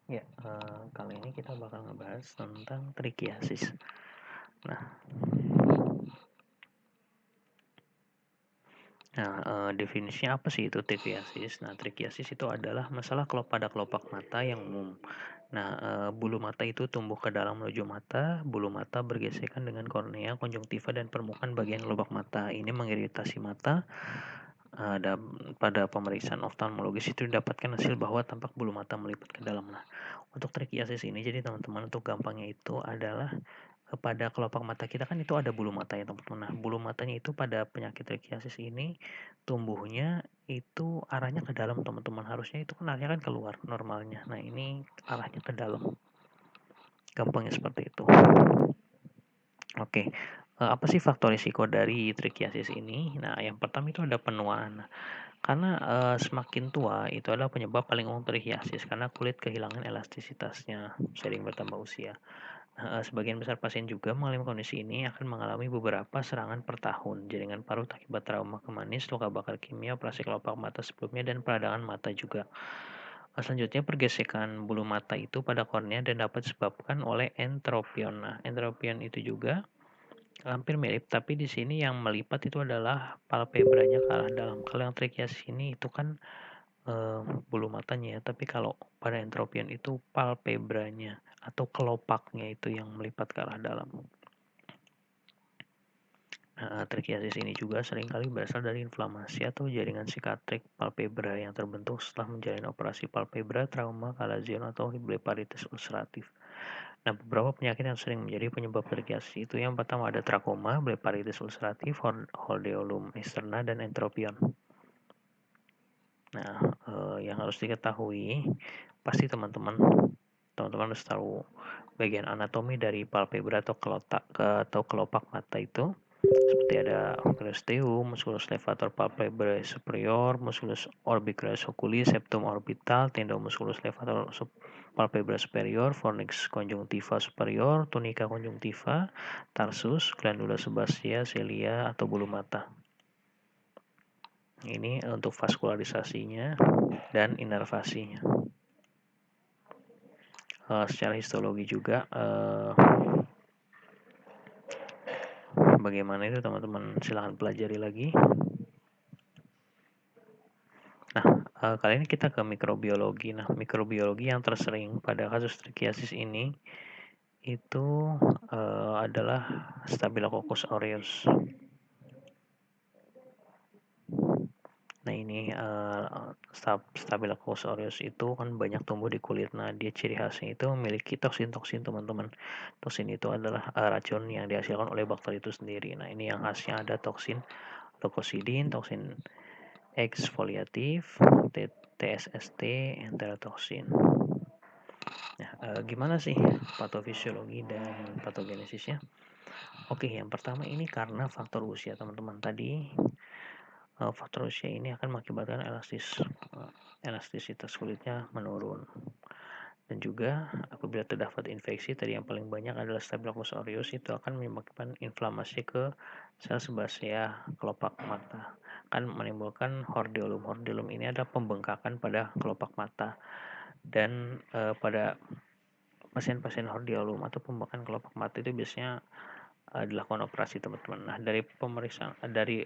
Ya, kali ini kita bakal ngebahas tentang trikiasis. Nah, definisinya apa sih itu trikiasis? Nah, trikiasis itu adalah masalah pada kelopak mata yang umum. Nah, bulu mata itu tumbuh ke dalam menuju mata, bulu mata bergesekan dengan kornea, konjungtiva, dan permukaan bagian kelopak mata. Ini mengiritasi mata. Dan pada pemeriksaan oftalmologis itu didapatkan hasil bahwa tampak bulu mata melipat ke dalam. Nah, untuk trikiasis ini, jadi teman-teman untuk gampangnya itu adalah pada kelopak mata kita kan itu ada bulu mata ya teman-teman. Nah, bulu matanya itu pada penyakit trikiasis ini tumbuhnya itu arahnya ke dalam teman-teman. Harusnya itu kan arahnya kan keluar normalnya. Nah, ini arahnya ke dalam. Gampangnya seperti itu. Oke, apa sih faktor risiko dari trikiasis ini? Nah, yang pertama itu ada penuaan. Karena semakin tua itu adalah penyebab paling umum trikiasis karena kulit kehilangan elastisitasnya sering bertambah usia. Sebagian besar pasien juga mengalami kondisi ini akan mengalami beberapa serangan per tahun, jaringan parut akibat trauma ke manis, luka bakar kimia, operasi kelopak mata sebelumnya, dan peradangan mata juga. Selanjutnya, pergesekan bulu mata itu pada kornea dan dapat disebabkan oleh entropion. Nah, entropion itu juga hampir mirip, tapi di sini yang melipat itu adalah palpebranya ke arah dalam. Kalau yang trikiasis ini itu kan bulu matanya ya, tapi kalau pada entropion itu palpebranya atau kelopaknya itu yang melipat ke arah dalam. Trikiasis ini juga seringkali berasal dari inflamasi atau jaringan sikatrik palpebra yang terbentuk setelah menjalani operasi palpebra, trauma, kalazion, atau blefaritis ulceratif. Nah, beberapa penyakit yang sering menjadi penyebab trikiasis itu yang pertama ada trakoma, blefaritis ulceratif, hordeolum externa, dan entropion. Nah, yang harus diketahui pasti teman-teman harus tahu bagian anatomi dari palpebra atau kelopak mata itu seperti ada osteum, musculus levator palpebrae superior, musculus orbicularis oculi, septum orbital, tendon musculus levator palpebrae superior, fornix conjunctiva superior, tunica conjunctiva, tarsus, glandula sebasea, cilia, atau bulu mata. Ini untuk vaskularisasinya dan inervasinya. Secara histologi juga bagaimana itu teman-teman silahkan pelajari lagi. Nah, kali ini kita ke mikrobiologi. Nah, mikrobiologi yang tersering pada kasus trikiasis ini itu adalah Staphylococcus aureus. Nah, ini Staphylococcus aureus itu kan banyak tumbuh di kulit. Nah, dia ciri khasnya itu memiliki toksin-toksin teman-teman. Toksin itu adalah racun yang dihasilkan oleh bakteri itu sendiri. Nah, ini yang khasnya ada toksin leukosidin, toksin eksfoliatif, TSST, enterotoksin. Nah, gimana sih patofisiologi dan patogenesisnya? Oke, yang pertama ini karena faktor usia teman-teman tadi. Faktor usia ini akan mengakibatkan elastisitas kulitnya menurun. Dan juga apabila terdapat infeksi, tadi yang paling banyak adalah Staphylococcus aureus, itu akan menyebabkan inflamasi ke sel sebasea kelopak mata. Akan menimbulkan hordeolum. Hordeolum ini adalah pembengkakan pada kelopak mata. Dan pada pasien-pasien hordeolum atau pembengkakan kelopak mata itu biasanya dilakukan operasi teman-teman. Nah, dari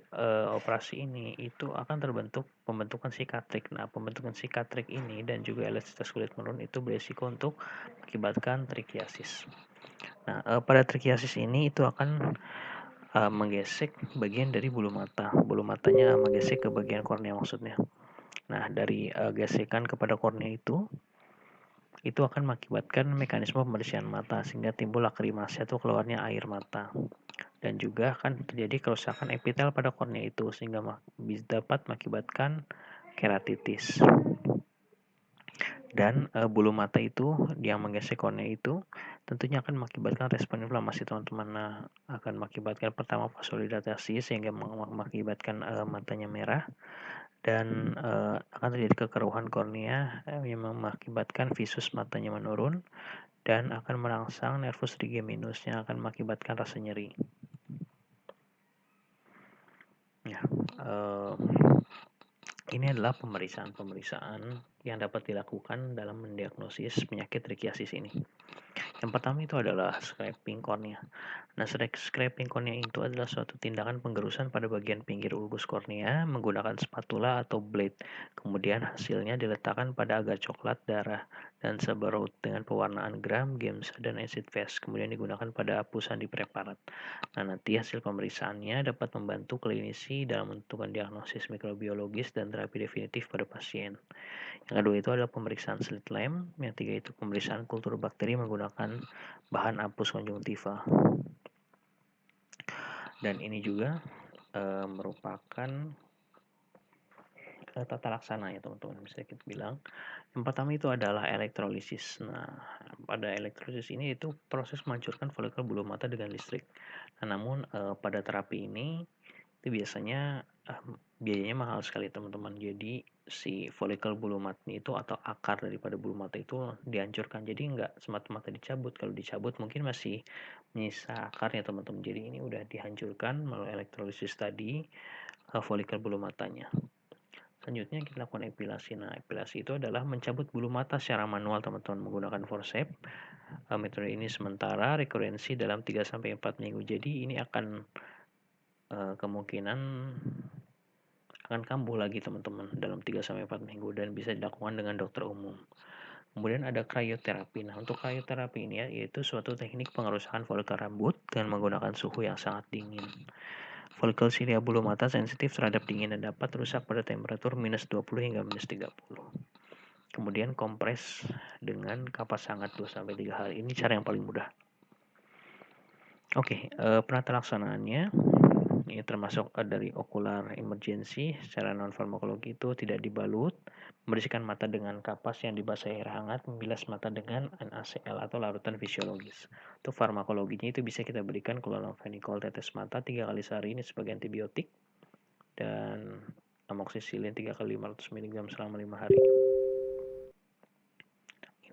operasi ini itu akan terbentuk pembentukan sikatrik. Nah, pembentukan sikatrik ini dan juga elastisitas kulit menurun itu berisiko untuk mengakibatkan trikiasis. Nah, pada trikiasis ini itu akan menggesek bagian dari bulu mata. Bulu matanya menggesek ke bagian kornea maksudnya. Nah, dari gesekan kepada kornea itu akan mengakibatkan mekanisme pembersihan mata sehingga timbul lakrimasi atau keluarnya air mata. Dan juga akan terjadi kerusakan epitel pada kornea itu sehingga dapat mengakibatkan keratitis. Dan bulu mata itu yang menggesek kornea itu tentunya akan mengakibatkan respon inflamasi teman-teman. Nah, akan mengakibatkan pertama vasodilatasi sehingga mengakibatkan matanya merah. Dan akan terjadi kekeruhan kornea yang mengakibatkan visus matanya menurun dan akan merangsang nervus trigeminus yang akan mengakibatkan rasa nyeri. Ya, ini adalah pemeriksaan yang dapat dilakukan dalam mendiagnosis penyakit trichiasis ini. Yang pertama itu adalah scraping kornea. Nah, scraping kornea itu adalah suatu tindakan penggerusan pada bagian pinggir ulkus kornea menggunakan spatula atau blade. Kemudian hasilnya diletakkan pada agar coklat darah dan sebaut dengan pewarnaan gram, gemsa, dan acid fast. Kemudian digunakan pada hapusan di preparat. Nah, nanti hasil pemeriksaannya dapat membantu klinisi dalam menentukan diagnosis mikrobiologis dan terapi definitif pada pasien. Yang kedua itu adalah pemeriksaan slit lamp. Yang tiga itu pemeriksaan kultur bakteri menggunakan bahan apus konjungtiva. Dan ini juga merupakan tata laksana ya teman-teman, bisa kita bilang. Yang pertama itu adalah elektrolisis. Nah, pada elektrolisis ini itu proses menghancurkan folikel bulu mata dengan listrik. Nah, namun pada terapi ini itu biasanya biayanya mahal sekali teman-teman. Jadi si folikel bulu mata itu atau akar daripada bulu mata itu dihancurkan. Jadi nggak semata-mata dicabut. Kalau dicabut mungkin masih menyisa akarnya teman-teman. Jadi ini udah dihancurkan melalui elektrolisis tadi folikel bulu matanya. Selanjutnya kita lakukan epilasi. Nah, epilasi itu adalah mencabut bulu mata secara manual teman-teman menggunakan forceps. Metode ini sementara rekurensi dalam 3-4 minggu. Jadi ini akan kemungkinan akan kambuh lagi teman-teman dalam 3-4 minggu dan bisa dilakukan dengan dokter umum. Kemudian ada cryoterapi. Nah, untuk cryoterapi ini yaitu suatu teknik pengerusakan folikel rambut dengan menggunakan suhu yang sangat dingin. Folikel silia bulu mata sensitif terhadap dingin dan dapat rusak pada temperatur minus 20 hingga minus 30. Kemudian kompres dengan kapas hangat 2-3 hari. Ini cara yang paling mudah. Oke, penata laksanaannya ini termasuk dari ocular emergency. Secara non farmakologi itu tidak dibalut, membersihkan mata dengan kapas yang dibasahi air hangat, membilas mata dengan NaCl atau larutan fisiologis. Untuk farmakologinya itu bisa kita berikan chloramphenicol tetes mata 3 kali sehari ini sebagai antibiotik dan amoxicillin 3 kali 500 mg selama 5 hari.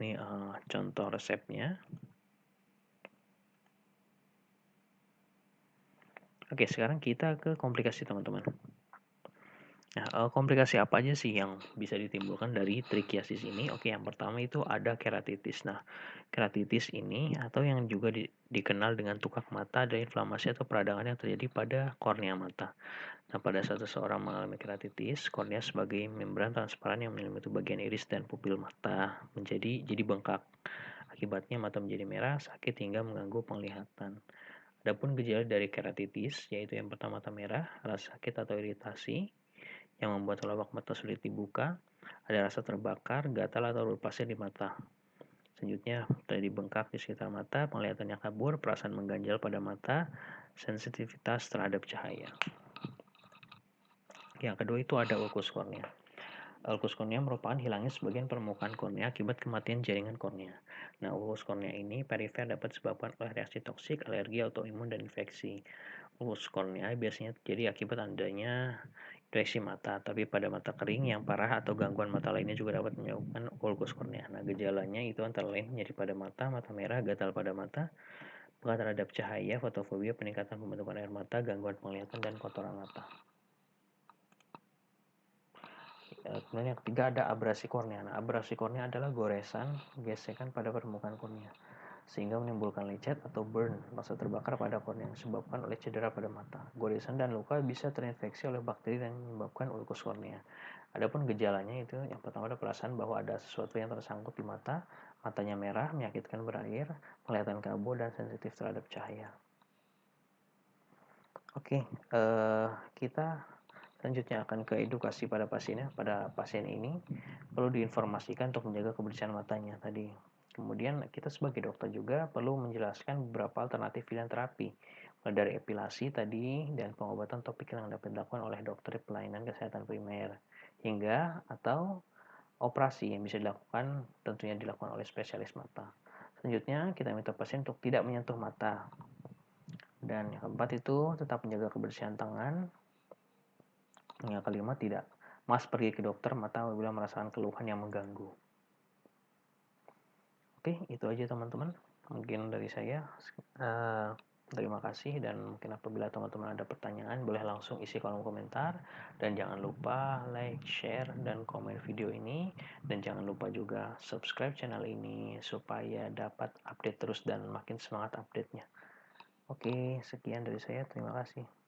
Ini contoh resepnya. Oke, sekarang kita ke komplikasi teman-teman. Nah, komplikasi apa aja sih yang bisa ditimbulkan dari trichiasis ini? Oke, yang pertama itu ada keratitis. Nah, keratitis ini atau yang juga dikenal dengan tukak mata, ada inflamasi atau peradangan yang terjadi pada kornea mata. Nah, pada saat seseorang mengalami keratitis, kornea sebagai membran transparan yang menyelimuti bagian iris dan pupil mata jadi bengkak. Akibatnya mata menjadi merah, sakit hingga mengganggu penglihatan. Adapun gejala dari keratitis yaitu yang pertama mata merah, rasa sakit atau iritasi yang membuat lubang mata sulit dibuka, ada rasa terbakar, gatal atau berpasir di mata. Selanjutnya terjadi bengkak di sekitar mata, penglihatannya kabur, perasaan mengganjal pada mata, sensitivitas terhadap cahaya. Yang kedua itu ada ulkus kornea. Ulkus kornea merupakan hilangnya sebagian permukaan kornea akibat kematian jaringan kornea. Nah, ulkus kornea ini perifer dapat disebabkan oleh reaksi toksik, alergi, autoimun, dan infeksi. Ulkus kornea biasanya terjadi akibat adanya infeksi mata, tapi pada mata kering yang parah atau gangguan mata lainnya juga dapat menyebabkan ulkus kornea. Nah, gejalanya itu antara lain nyeri pada mata, mata merah, gatal pada mata, peka terhadap cahaya, fotofobia, peningkatan pembentukan air mata, gangguan penglihatan, dan kotoran mata. Kemudian yang ketiga ada abrasi kornea. Nah, abrasi kornea adalah goresan, gesekan pada permukaan kornea sehingga menimbulkan lecet atau burn, rasa terbakar pada kornea yang disebabkan oleh cedera pada mata. Goresan dan luka bisa terinfeksi oleh bakteri dan menyebabkan ulkus kornea. Adapun gejalanya itu yang pertama ada perasaan bahwa ada sesuatu yang tersangkut di mata, matanya merah, menyakitkan berair, penglihatan kabur dan sensitif terhadap cahaya. Oke, kita selanjutnya akan ke edukasi pada pasiennya. Pada pasien ini perlu diinformasikan untuk menjaga kebersihan matanya tadi. Kemudian kita sebagai dokter juga perlu menjelaskan beberapa alternatif pilihan terapi, mulai dari epilasi tadi dan pengobatan topik yang dapat dilakukan oleh dokter pelayanan kesehatan primer, hingga atau operasi yang bisa dilakukan tentunya dilakukan oleh spesialis mata. Selanjutnya kita minta pasien untuk tidak menyentuh mata. Dan yang keempat itu tetap menjaga kebersihan tangan. Yang kelima tidak mas pergi ke dokter mata apabila merasakan keluhan yang mengganggu. Oke, itu aja teman-teman. Mungkin dari saya. Terima kasih, dan mungkin apabila teman-teman ada pertanyaan boleh langsung isi kolom komentar, dan jangan lupa like, share, dan komen video ini, dan jangan lupa juga subscribe channel ini supaya dapat update terus dan makin semangat update-nya. Oke, sekian dari saya. Terima kasih.